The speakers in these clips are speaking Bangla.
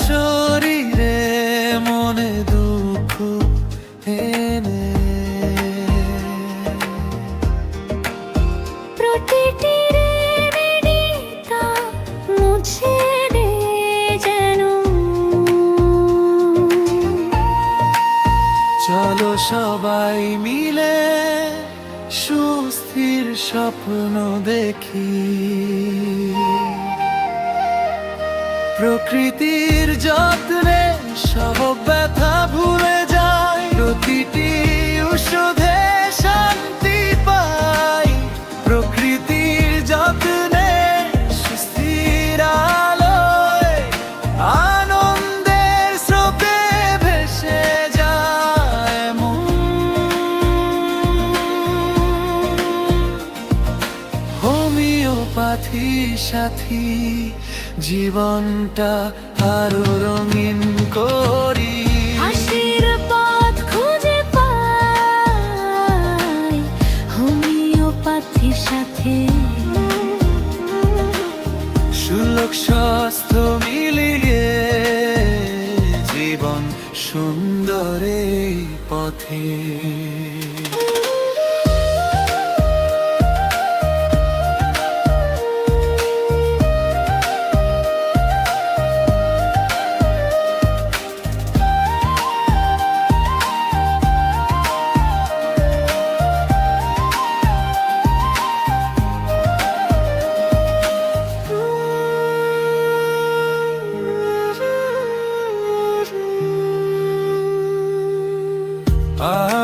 শরীরে মনে দুঃখ এনে, প্রতিটি রেমেডিটা মুছে দে যেন। চলো সবাই মিলে সুস্থির স্বপ্ন দেখি, প্রকৃতির যত্নে সব ব্যথা ভুলে যায়, প্রতিটি ওষুধে শান্তি পাই, প্রকৃতির যত্নে সুস্থির আলোয় আনন্দের স্রোতে ভেসে যায় মন। হোমিওপ্যাথি সাথী জীবনটা আরো রঙিন করি, হাসির পথ খুঁজে পাই হোমিওপ্যাথির সাথে। সুলভ স্বাস্থ্য মিলিয়ে জীবন সুন্দরের পথে।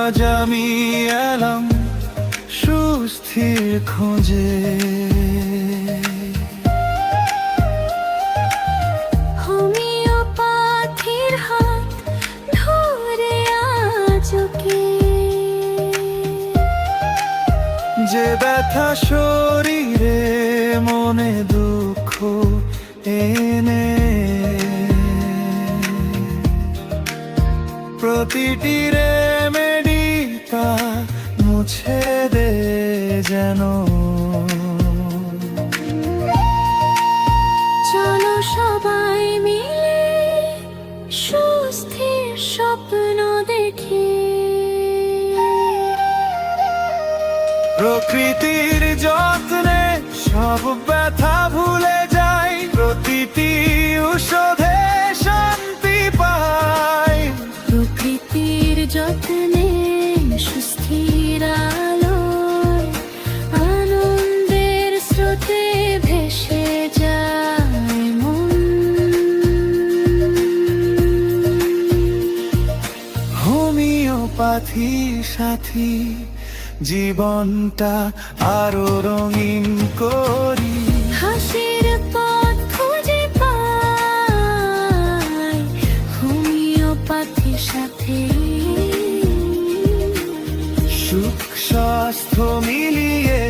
আজ আমি এলাম সুস্থির খোঁজে, হোমিওপ্যাথির হাত ধরে আজকে, যে ব্যথা শরীরে মনে দুঃখ এনে, প্রতিটি রেমেডিটা মুছে দে যেন। চলো সবাই মিলে সুস্থির স্বপ্ন দেখি, প্রকৃতির যত্নে সব ব্যথা ভুলে যাই, প্রতিটি ঔষধে শান্তি পাই, প্রকৃতির যত্নে সুস্থির আলোয় আনন্দের স্রোতে ভেসে যায় মন। হোমিওপ্যাথি সাথী জীবনটা আরো রঙিন করি, হাসির পথ খুঁজে পাই হোমিওপ্যাথির সাথে। সুখ স্বাস্থ্য মিলিয়ে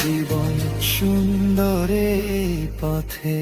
জীবন সুন্দরের পথে।